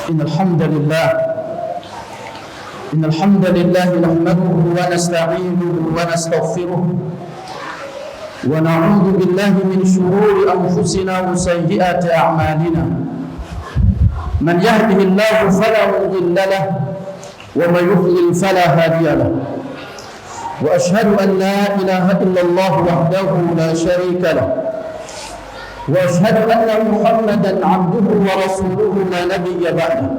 إن الحمد لله نحمده ونستعينه ونستغفره ونعوذ بالله من شرور أنفسنا وسيئات أعمالنا من يهده الله فلا مضل له ومن يضلل فلا هادي له وأشهد أن لا إله إلا الله وحده لا شريك له وأشهد أن محمدا عبده ورسوله لا نبي بعده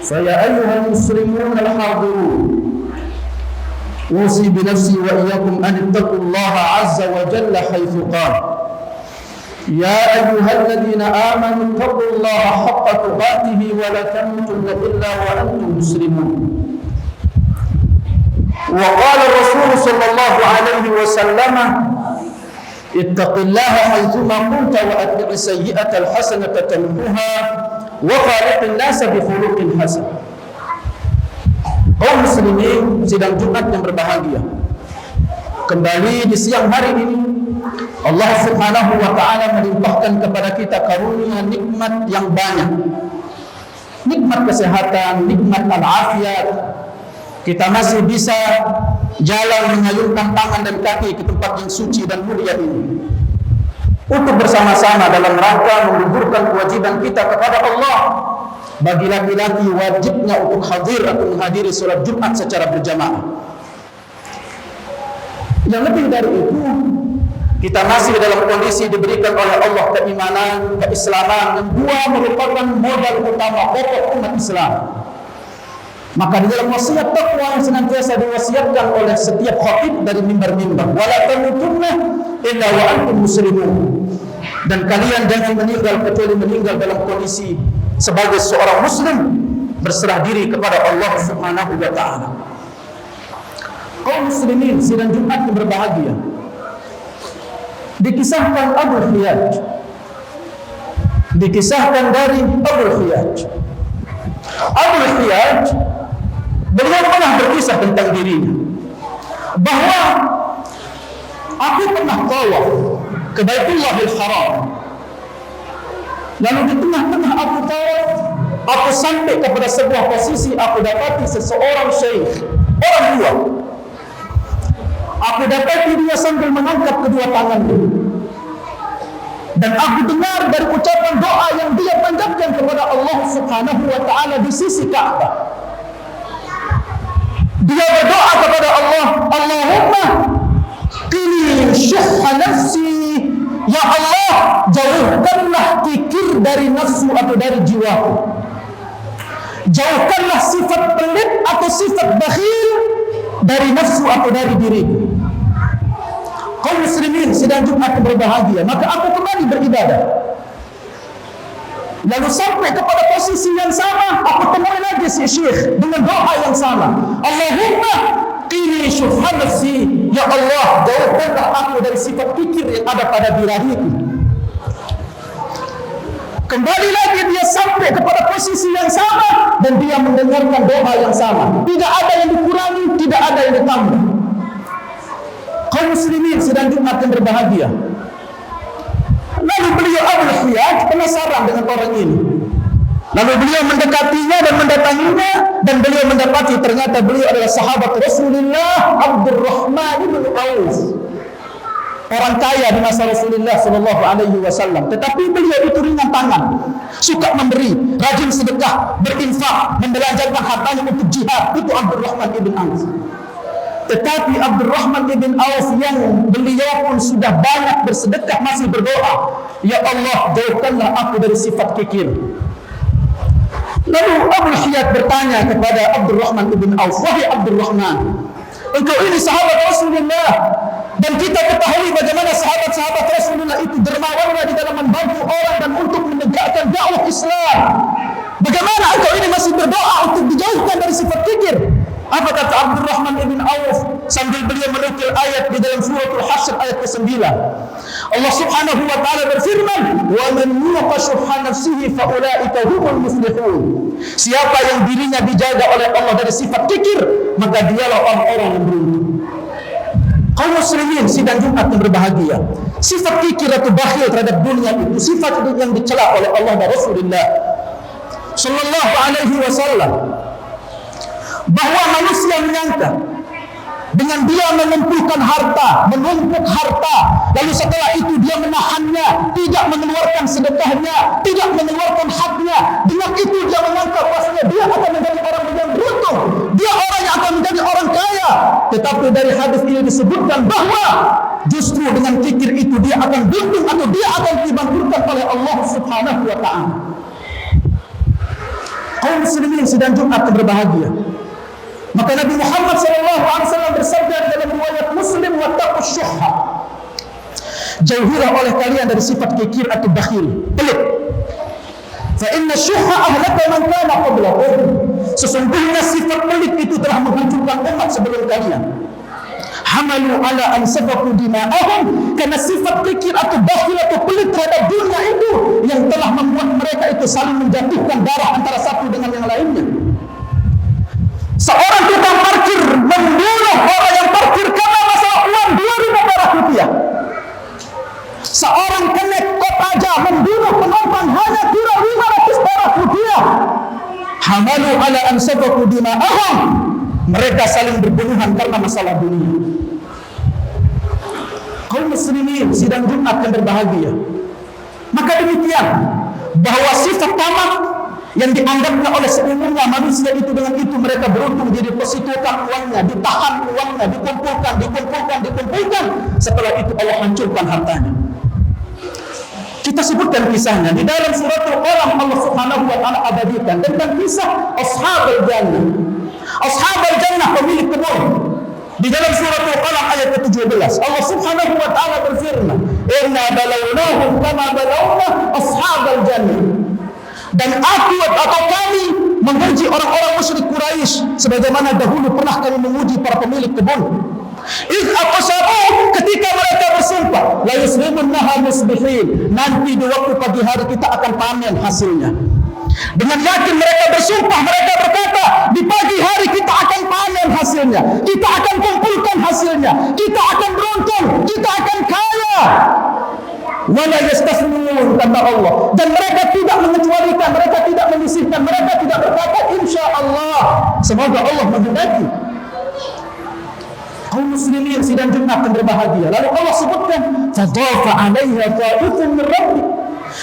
فيا أيها المسلمون الحاضرون أوصي بنفسي وإياكم أن اتقوا الله عز وجل حيث قال يا أيها الذين آمنوا اتقوا الله حق تقاته ولا تموتن إلا وأنتم مسلمون وقال الرسول صلى الله عليه وسلم اتق الله حيثما كنت وأتبع السيئة الحسنة تمحوها وخالق الناس بخلق حسن. Kaum muslimin sidang Jumat yang berbahagia, kembali di siang hari ini Allah Subhanahu wa taala melimpahkan kepada kita karunia nikmat yang banyak. Nikmat kesehatan, nikmat al-afiat. Kita masih bisa jalan mengayunkan tangan dan kaki ke tempat yang suci dan mulia ini untuk bersama-sama dalam rangka menggugurkan kewajiban kita kepada Allah. Bagi laki-laki wajibnya untuk hadir atau menghadiri sholat Jumat secara berjamaah. Yang lebih dari itu, kita masih dalam kondisi diberikan oleh Allah keimanan, keislaman yang dua merupakan modal utama pokok umat Islam. Maka di dalam wasiat takwa yang senantiasa diwasiatkan oleh setiap khatib dari mimbar-mimbar, wala tamutunna illa wa antum muslimun. Dan kalian jangan meninggal kecuali meninggal dalam kondisi sebagai seorang muslim berserah diri kepada Allah Subhanahu wa taala. Kaum muslimin sidang Jumat yang berbahagia, dikisahkan dikisahkan dari Abu Khiyaj. Abu Khiyaj beliau pernah berkisah tentang dirinya bahwa aku pernah tawaf ke Baitullahil Haram. Lalu di tengah-tengah aku tawaf, aku sampai kepada sebuah posisi, aku dapati seseorang syekh, orang tua. Aku dapati dia sambil mengangkat kedua tangannya. Dan aku dengar dari ucapan doa yang dia panjatkan kepada Allah Subhanahu wa taala di sisi Ka'bah. Dia berdoa kepada Allah, Allahumma qini syuhha nafsi. Ya Allah, jauhkanlah kikir dari nafsu atau dari jiwaku. Jauhkanlah sifat pelit atau sifat bakhil dari nafsu atau dari diriku. Kaum muslimin sidang Jumat yang berbahagia, maka aku kembali beribadah. Lalu sampai kepada posisi yang sama, aku temui lagi si syekh dengan doa yang sama. Allahumma qini syuhha nafsi. Ya Allah, jauhkanlah aku dari sifat pikir yang ada pada birahiku. Kembali lagi dia sampai kepada posisi yang sama dan dia mendengarkan doa yang sama. Tidak ada yang dikurangi, tidak ada yang ditambah. Kaum muslimin sedang Jumat yang berbahagia. Lalu beliau Abu Khiyaj penasaran dengan orang ini. Lalu beliau mendekatinya dan mendatanginya, dan beliau mendapati ternyata beliau adalah sahabat Rasulullah Abdurrahman bin Auf, orang kaya di masa Rasulullah Sallallahu Alaihi Wasallam. Tetapi beliau itu ringan tangan, suka memberi, rajin sedekah, berinfak, membelanjakan hartanya untuk jihad. Itu Abdurrahman bin Auf. Tetapi Abdurrahman bin Auf yang beliau pun sudah banyak bersedekah masih berdoa, Ya Allah, jauhkanlah aku dari sifat kikir. Lalu Abu Khiyaj bertanya kepada Abdurrahman bin Auf, wahai Abdurrahman, engkau ini sahabat Rasulullah, dan kita ketahui bagaimana sahabat-sahabat Rasulullah itu dermawannya di dalam membantu orang dan untuk menegakkan dakwah Islam. Bagaimana engkau ini masih berdoa untuk dijauhkan dari sifat kikir? Apa kata Abdurrahman bin Auf sambil beliau menukil ayat di dalam suratul Hasyr ayat ke-9. Allah Subhanahu wa taala berfirman, "Wa man yuqa syuhha nafsihi fa ulaika humul muflihun." Siapa yang dirinya dijaga oleh Allah dari sifat kikir, maka dialah orang-orang yang beruntung. Kaum muslimin sidang Jumat yang berbahagia, sifat kikir atau bakhil terhadap dunia itu sifat yang dicela oleh Allah dan Rasulullah. sallallahu alaihi wasallam bahwa manusia menyangka dengan dia mengumpulkan harta, menumpuk harta, lalu setelah itu dia menahannya, tidak mengeluarkan sedekahnya, tidak mengeluarkan haknya, dengan itu dia menganggap bahwasanya dia akan menjadi orang yang beruntung, dia orang yang akan menjadi orang kaya. Tetapi dari hadis ini disebutkan bahwa justru dengan zikir itu dia akan beruntung atau dia akan dibangkrutkan oleh Allah Subhanahu wa taala. Kaum muslimin sidang Jumat yang berbahagia, maka Nabi Muhammad SAW bersabda dalam riwayat Muslim, wattaqus syuhha, jauhilah oleh kalian dari sifat kikir atau bakhil, pelit. Fa inna syuhha ahlaka man kana qablakum, sesungguhnya sifat pelit itu telah menghancurkan umat sebelum kalian. Hamalu ala an safaku dima'ahum, karena sifat kikir atau bakhil atau pelit terhadap dunia itu yang telah membuat mereka itu saling menjatuhkan darah antara satu dengan yang lainnya. Seorang tukang parkir membunuh orang yang parkir karena masalah uang 2.000 perak rupiah. Seorang kenek Kopaja membunuh penumpang hanya kira 500 perak rupiah. Hamalu ala an safaku dima'ahum, mereka saling berbunuhan karena masalah dunia. Kaum muslimin sidang Jumat yang berbahagia, maka demikian bahwa sifat tamak yang dianggapnya oleh seumurnya manusia itu, dengan itu mereka beruntung, didepositokan uangnya, ditahan uangnya, dikumpulkan. Setelah itu Allah hancurkan hartanya. Kita sebutkan kisahnya di dalam suratul Qalam. Allah Subhanahu wa taala abadikan tentang kisah Ashabul Jannah. Ashabul Jannah, pemilik kebun. Di dalam suratul Qalam ayat ke-17 Allah Subhanahu wa taala berfirman, "Inna balawnahum kama balawna ashabal jannah." Dan aku atau kami menguji orang-orang musyrik Quraisy sebagaimana dahulu pernah kami menguji para pemilik kebun. Iz aqsamu, ketika mereka bersumpah, la yuslimunnaha musbihin, nanti di waktu pagi hari kita akan panen hasilnya. Dengan yakin mereka bersumpah, mereka berkata, di pagi hari kita akan panen hasilnya, kita akan kumpulkan hasilnya, kita akan beruntung, kita akan kaya. Wala yastasnun, kata Allah, dan mereka tidak mengecualikan, mereka tidak menyisihkan, mereka tidak berkata insya Allah, semoga Allah menghendaki. Kaum muslimin sidang Jumat yang berbahagia, lalu Allah sebutkan fadhafa 'alaiha ta'ifun min rabbik,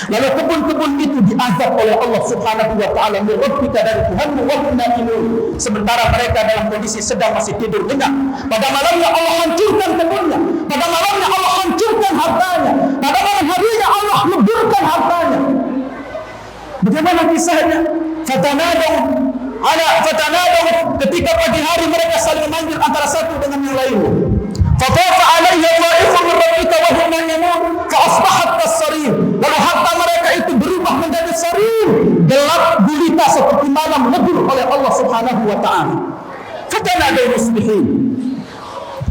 lalu kebun-kebun itu diazab oleh Allah Subhanahu wa taala, min rabbika, dari Tuhanmu, wa hum na'imun, sementara mereka dalam kondisi sedang masih tidur nyenyak. Pada malamnya Allah hancurkan kebunnya, pada malamnya Allah hancurkan hartanya, pada malam harinya Allah leburkan hartanya. Bagaimana kisahnya? Fatanadaw, ketika pagi hari mereka saling memanggil antara satu dengan yang lainnya. Fatafa 'alayha dha'ifun min rabbika wa hum na'imun fa asbahat kas-sarim, lalu harta mereka itu berubah menjadi sarim, gelap gulita seperti malam, lebur oleh Allah Subhanahu wa taala. Fatanadaw musbihin.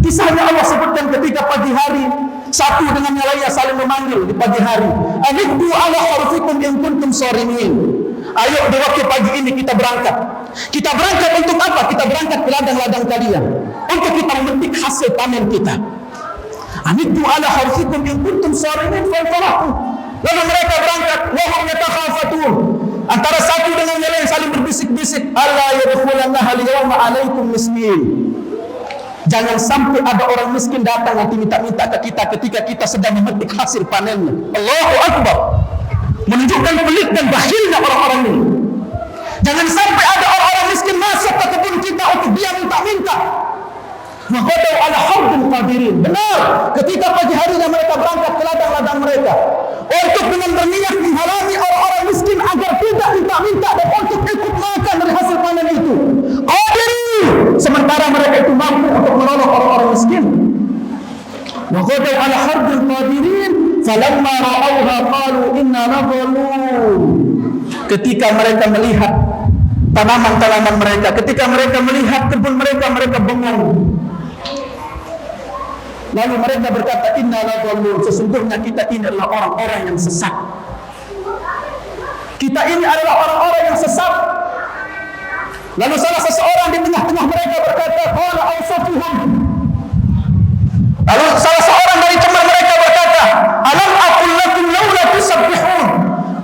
Kisahnya Allah sebutkan ketika pagi hari satu dengan yang lainnya saling memanggil di pagi hari. Aniddu ala harfikum in kuntum sarimin. Ayo di waktu pagi ini kita berangkat. Kita berangkat untuk apa? Kita berangkat ke ladang-ladang kalian untuk kita memetik hasil panen kita. Aniddu ala harfikum in kuntum sarimin fanfarahu. Lalu mereka berangkat, wa hum yatakhafatun. Antara satu dengan yang lain saling berbisik-bisik, alla yadkhulannaha al-yawma 'alaikum miskin. Jangan sampai ada orang miskin datang nanti minta-minta ke kita ketika kita sedang memetik hasil panennya. Allahu Akbar. Menunjukkan pelit dan bakhilnya orang-orang ini. Jangan sampai ada orang-orang miskin masuk ke kebun kita untuk dia minta-minta. Wa qadaw ala hardin qadirin. Benar, ketika pagi harinya mereka berangkat ke ladang-ladang mereka untuk dengan berniat menghalangi orang-orang miskin agar tidak minta-minta dan untuk ikut makan dari hasil panen itu. Qadirin, sementara mereka itu mampu untuk menolong orang-orang miskin. Wa qadaw ala hardin qadirin falamma ra'awha qalu inna nadhalun. Ketika mereka melihat tanaman-tanaman mereka, ketika mereka melihat kebun mereka, mereka bengong. Lalu mereka berkata, inna nadhalun, sesungguhnya kita ini adalah orang-orang yang sesat. Kita ini adalah orang-orang yang sesat. Lalu salah seseorang di tengah-tengah mereka berkata, qala awsatuhum. Lalu salah seorang dari teman mereka berkata, alam aqul lakum laula tusabbihun.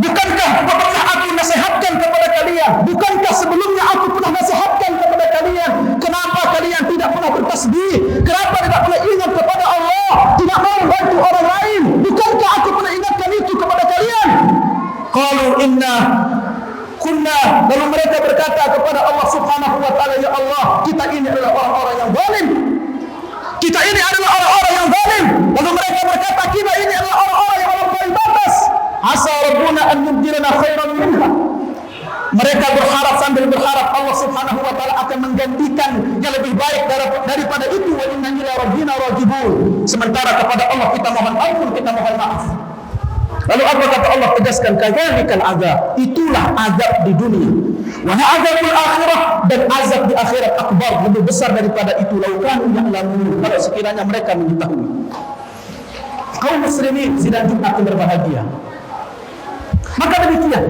Bukankah pernah aku nasihatkan kepada kalian Subhanahu wa ta'ala, ya Allah, kita ini adalah orang-orang yang zalim. Kita ini adalah orang-orang yang zalim. Lalu mereka berkata, kita ini adalah orang-orang yang melampaui batas. Asa rabbuna an yubdilana khairan minha. Mereka berharap sambil berharap Allah Subhanahu wa ta'ala akan menggantikan yang lebih baik daripada itu. Wa inna ila rabbina rajibun. Sementara kepada Allah kita mohon ampun, kita mohon maaf. Lalu apa kata Allah? Tegaskan, kadzalikal azab. Itulah azab di dunia. Wa azabul akhirah, dan azab di akhirat akbar, lebih besar daripada itu. Lau kanu ya'lamun, kalau sekiranya mereka mengetahui. Kaum muslimin sidang Jumat yang berbahagia. Maka demikian,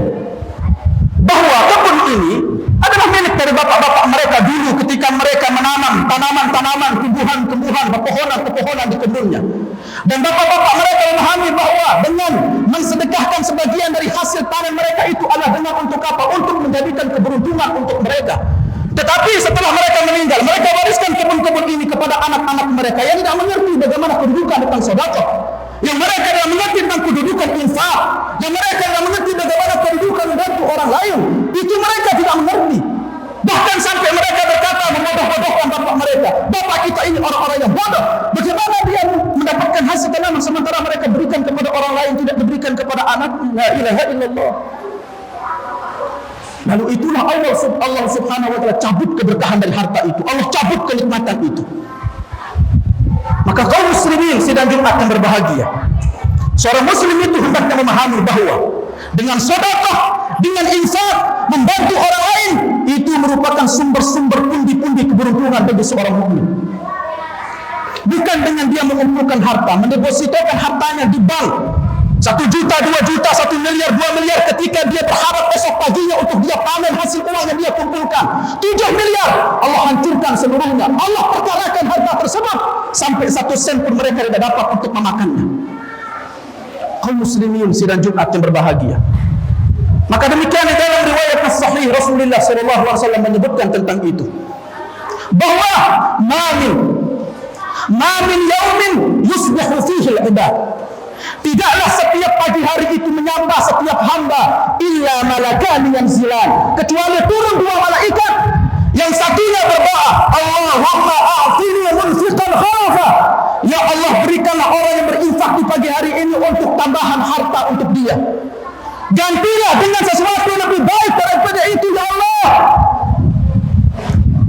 bahwa kebun ini adalah milik dari bapak-bapak mereka dulu ketika mereka menanam tanaman-tanaman, tumbuhan-tumbuhan, pepohonan-pepohonan di kebunnya. Dan bapak-bapak mereka memahami bahwa dengan mensedekahkan sebagian dari hasil panen mereka itu adalah dengan untuk apa? Untuk menjadikan keberuntungan untuk mereka. Tetapi setelah mereka meninggal, mereka wariskan kebun-kebun ini kepada anak-anak mereka yang tidak mengerti bagaimana kedudukan tentang sedekah, yang mereka tidak mengerti tentang kedudukan infak, yang mereka tidak mengerti bagaimana kedudukan membantu orang lain. Itu mereka tidak mengerti. Bahkan sampai mereka berkata, membodoh-bodohkan bapak mereka. Bapak kita ini orang-orang yang bodoh. Bagaimana dia mendapatkan hasil tanaman sementara mereka berikan kepada orang lain, tidak diberikan kepada anaknya? La ilaha illallah. Lalu itulah Allah Subhanahu wa ta'ala cabut keberkahan dari harta itu. Allah cabut kenikmatan itu. Maka kaum muslimin sidang Jumat yang berbahagia, seorang muslim itu hendaknya memahami bahwa dengan sedekah, dengan infak, membantu orang lain, itu merupakan sumber-sumber pundi-pundi keberuntungan bagi seorang mukmin. Bukan dengan dia mengumpulkan harta, mendepositokan hartanya di bank 1 juta, 2 juta, 1 miliar, 2 miliar, ketika dia berharap esok paginya untuk dia panen hasil uang yang dia kumpulkan 7 miliar, Allah hancurkan seluruhnya. Allah perkarakan harta tersebut sampai 1 sen pun mereka tidak dapat untuk memakannya. Kaum muslimin sidang Jumat yang berbahagia, maka demikian di dalam riwayat sahih Rasulullah SAW menyebutkan tentang itu, bahwa mamin yaumin yusbihu fihi al-ibad, tidaklah setiap pagi hari itu menyembah setiap hamba illa malakani yanzilan, kecuali turun 2 malaikat. Yang satunya berdoa, Allahumma a'tini munfiqan khalafa, ya Allah berikanlah orang yang berinfak di pagi hari ini untuk tambahan harta untuk dia, gantilah dengan sesuatu yang lebih baik daripada itu ya Allah.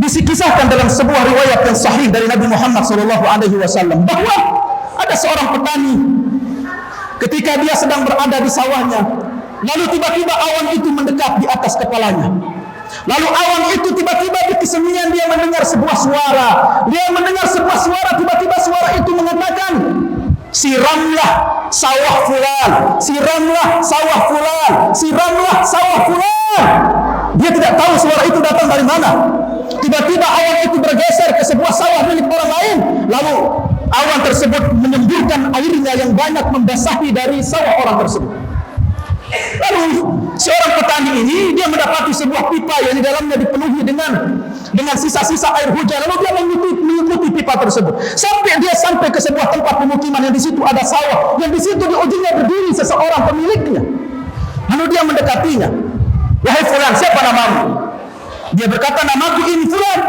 Dikisahkan dalam sebuah riwayat yang sahih dari Nabi Muhammad SAW bahwa ada seorang petani, ketika dia sedang berada di sawahnya, lalu tiba-tiba awan itu mendekat di atas kepalanya. Lalu awan itu tiba-tiba di kesunyian dia mendengar sebuah suara. Dia mendengar sebuah suara, tiba-tiba suara itu mengatakan, siramlah sawah fulan, siramlah sawah fulan, siramlah sawah fulan. Dia tidak tahu suara itu datang dari mana. Tiba-tiba awan itu bergeser ke sebuah sawah milik orang lain. Lalu awan tersebut menyemburkan airnya yang banyak membasahi dari sawah orang tersebut. Lalu seorang petani ini dia mendapati sebuah pipa yang di dalamnya dipenuhi dengan sisa-sisa air hujan. Lalu dia mengikuti pipa tersebut sampai ke sebuah tempat pemukiman yang di situ ada sawah, yang di situ di ujungnya berdiri seseorang pemiliknya. Lalu dia mendekatinya, wahai fulan, siapa namamu? Dia berkata, namaku ini fulan.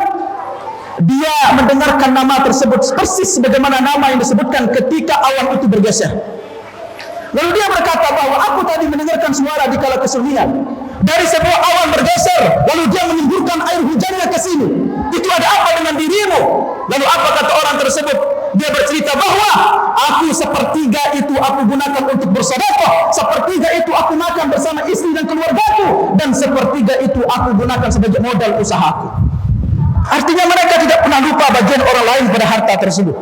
Dia mendengarkan nama tersebut persis sebagaimana nama yang disebutkan ketika awan itu bergeser. Lalu dia berkata bahwa aku tadi mendengarkan suara di kala kesunyian. Dari sebuah awan bergeser, lalu dia menyemburkan air hujannya ke sini. Itu ada apa dengan dirimu? Lalu apa kata orang tersebut? Dia bercerita bahwa aku sepertiga itu aku gunakan untuk bersedekah, sepertiga itu aku makan bersama istri dan keluargaku, dan sepertiga itu aku gunakan sebagai modal usahaku. Artinya mereka tidak pernah lupa bagian orang lain pada harta tersebut.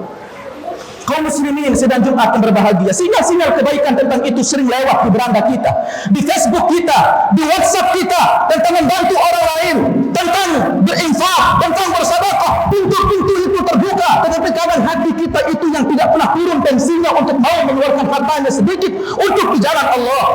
Kaum muslimin sedang Jumat yang berbahagia, sinyal-sinyal kebaikan tentang itu sering lewat di beranda kita, di Facebook kita, di WhatsApp kita, tentang membantu orang lain, tentang berinfak, tentang bersedekah. Pintu-pintu itu terbuka, tetapi kadang hati kita itu yang tidak pernah turun tensinya untuk mau mengeluarkan hartanya sedikit untuk di jalan Allah.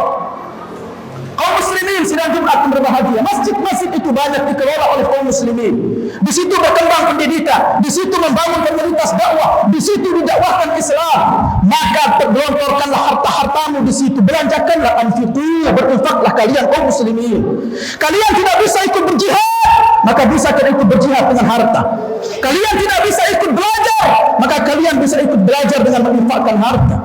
Kaum muslimin sidang Jumat yang berbahagia. Masjid-masjid itu banyak dikelola oleh kaum muslimin. Di situ berkembang pendidikan, di situ membangun komunitas dakwah, di situ didakwahkan Islam. Maka tergelontorkanlah harta-hartamu di situ. Belanjakanlah, anfiqu, berinfaklah kalian kaum muslimin. Kalian tidak bisa ikut berjihad, maka bisa kalian ikut berjihad dengan harta. Kalian tidak bisa ikut belajar, maka kalian bisa ikut belajar dengan menginfakkan harta.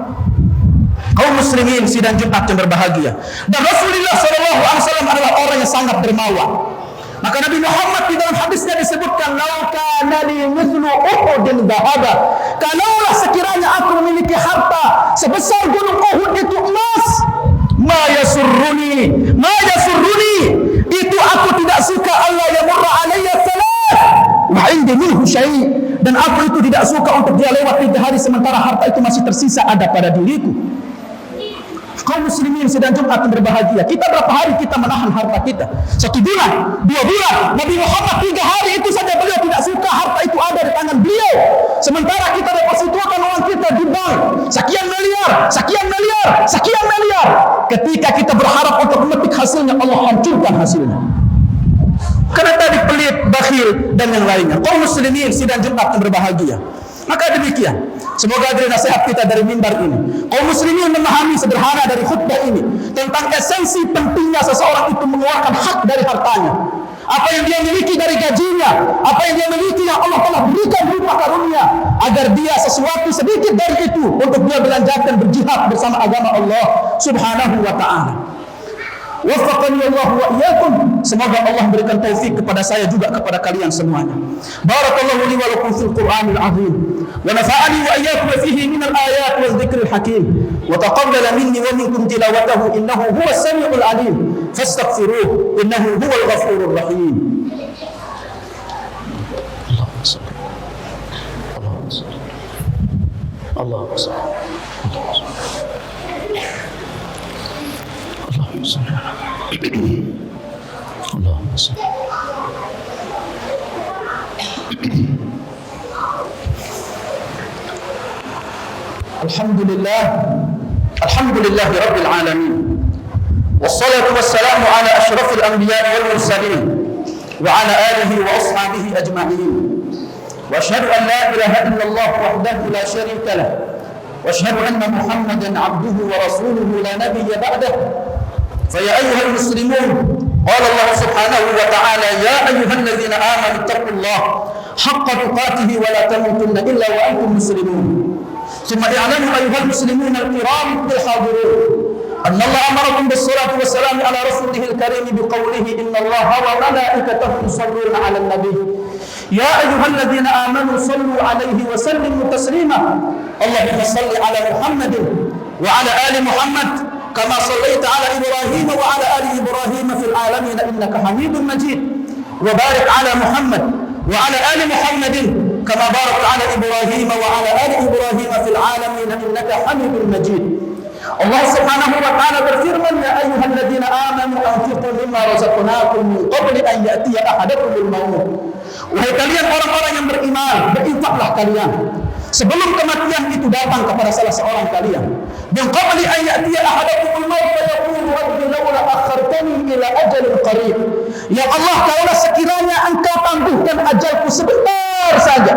Kaum muslimin sidang Jumat yang berbahagia. Dan Rasulullah SAW adalah orang yang sangat dermawan. Maka Nabi Muhammad di dalam hadisnya disebutkan, "Lau kana li mithlu Uhudin dhahaba." Kalaulah sekiranya aku memiliki harta sebesar gunung Uhud itu emas, ma yasurruni, itu aku tidak suka Allah yamurra alayya thalath wa indi minhu syai', dan aku itu tidak suka untuk dia lewat 3 hari sementara harta itu masih tersisa ada pada diriku. Kaum muslimin sedang Jumat yang berbahagia. Kita berapa hari kita menahan harta kita? 1 bulan, 2 bulan. Nabi Muhammad 3 hari itu saja beliau tidak suka harta itu ada di tangan beliau. Sementara kita depositokan uang kita di bank, sekian miliar. Ketika kita berharap untuk memetik hasilnya, Allah hancurkan hasilnya. Karena tadi pelit, bakhil, dan yang lainnya. Kaum muslimin sidang Jumat yang berbahagia. Maka demikian, semoga dari nasihat kita dari mimbar ini, kaum muslimin memahami sederhana dari khutbah ini tentang esensi pentingnya seseorang itu mengeluarkan hak dari hartanya. Apa yang dia miliki dari gajinya, apa yang dia miliki yang Allah telah berikan berupa karunia, agar dia sesuatu sedikit dari itu untuk dia belanjakan berjihad bersama agama Allah Subhanahu wa ta'ala. Waffaqani Allah wa iyyakum. Semoga Allah berikan taufik kepada saya juga kepada kalian semuanya. Barakallahu li wa lakum fil Qur'anil azim wa nafa'ani wa iyyakum fihi min al-ayat wal dhikril hakim wa taqabbala minni wa minkum tilawatahu innahu huwas samiul alim fastaghfiruhu innahu huwal ghafurur rahim. Allahumma salli Allahumma salli. Alhamdulillah rabbil alamin. Wassalatu wassalamu ala asyrafil anbiya'i wal mursalin wa ala alihi wa ashabihi ajma'in. Wa asyhadu an la ilaha illallah wahdahu la syarika lah. Wa asyhadu anna Muhammadan 'abduhu wa rasuluhu la nabiyya ba'dahu. فيا أيها المسلمون قال الله سبحانه وتعالى يا أيها الذين آمنوا اتقوا الله حق تقاته ولا تموتن إلا وأنتم مسلمون ثم اعلموا أيها المسلمون الكرام الحاضرون أن الله أمركم بالصلاة والسلام على رسوله الكريم بقوله إن الله وملائكته يصلون على النبي يا أيها الذين آمنوا صلوا عليه وسلموا تسليما اللهم صل على محمد وعلى آل محمد كما صليت على إبراهيم وعلى آل إبراهيم في العالمين إنك حميد مجيد وبارك على محمد وعلى آل محمد كما باركت على إبراهيم وعلى آل إبراهيم في العالمين إنك حميد مجيد. Allah Subhanahu wa ta'ala berfirman, ya ayyuhalladzina amanu anfiqu mimma razaqnakum min qabli an ya'tiya ahadakumul maut. Wahai kalian orang-orang yang beriman, berinfaklah kalian sebelum kematian itu datang kepada salah seorang kalian. Min qabli an ya'tiya ahadakumul maut fa yaqulu rabbi laula akhartani ila ajalin qarib. Ya Allah, kalaulah sekiranya engkau tangguhkan ajalku sebentar saja.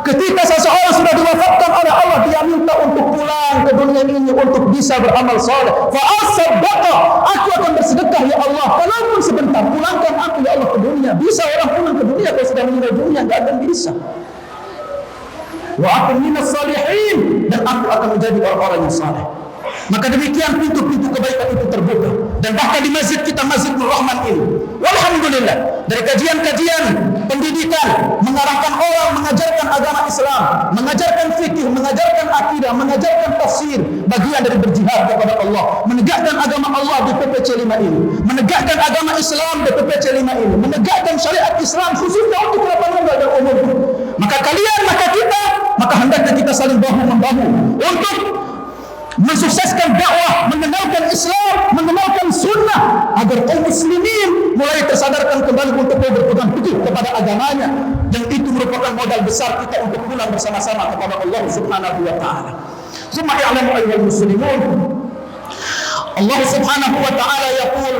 Ketika seseorang sudah diwafatkan oleh Allah, dia minta untuk pulang ke dunia ini untuk bisa beramal saleh. Fa asaddaqa, aku akan bersedekah ya Allah. Kalaupun sebentar, pulangkan aku ya Allah ke dunia. Bisa orang pulang ke dunia kalau sudah meninggal dunia? Enggak akan bisa. Wa akun minas salihin, dan aku akan menjadi orang-orang yang saleh. Maka demikian pintu-pintu kebaikan itu terbuka. Dan bahkan di masjid kita, Masjid Nur Rahman ini, walhamdulillah, dari kajian-kajian pendidikan, mengarahkan orang, mengajarkan agama Islam, mengajarkan fikih, mengajarkan akidah, mengajarkan tafsir, bagian dari berjihad kepada Allah, menegakkan agama Allah di PPC 5 ini, menegakkan agama Islam di PPC 5 ini, menegakkan syariat Islam khususnya untuk kelapa muda dan umum. Maka kalian, maka kita, maka hendaknya kita saling bahu-membahu untuk mensukseskan dakwah, mengenalkan Islam, mengenalkan sunnah, agar kaum muslimin mulai tersadarkan kembali untuk berpegang teguh kepada agamanya, dan itu merupakan modal besar kita untuk pulang bersama-sama kepada Allah Subhanahu wa ta'ala. Summa ya'lamu ayyuhal muslimun Allah Subhanahu wa taala yaqul,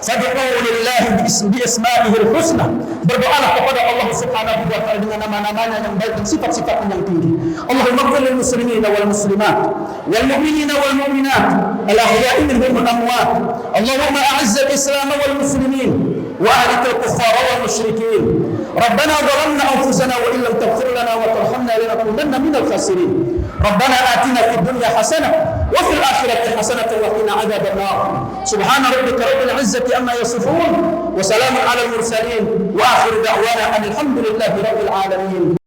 fad'u lillahi bi'asma'ihil husna. Berdoalah kepada Allah Subhanahu wa taala dengan nama-namanya yang baik dan sifat-sifatnya yang tinggi. Allahumma ighfir lil muslimina wal muslimat wal mu'minina wal mu'minat al ahya'i minhum wal amwat. Allahumma a'izz al islam wal muslimin wa ahlik al kuffar wal musyrikin. Rabbana dhalamna anfusana wa illam taghfir lana wa tarhamna lanakunanna minal khasirin. Rabbana atina fid dunya hasanah wa fil akhirati hasanah wa qina adzaban nar. Subhana rabbika rabbil izzati amma yasifun wa salamun alal mursalin wa akhiru da'wana alhamdulillahi rabbil alamin.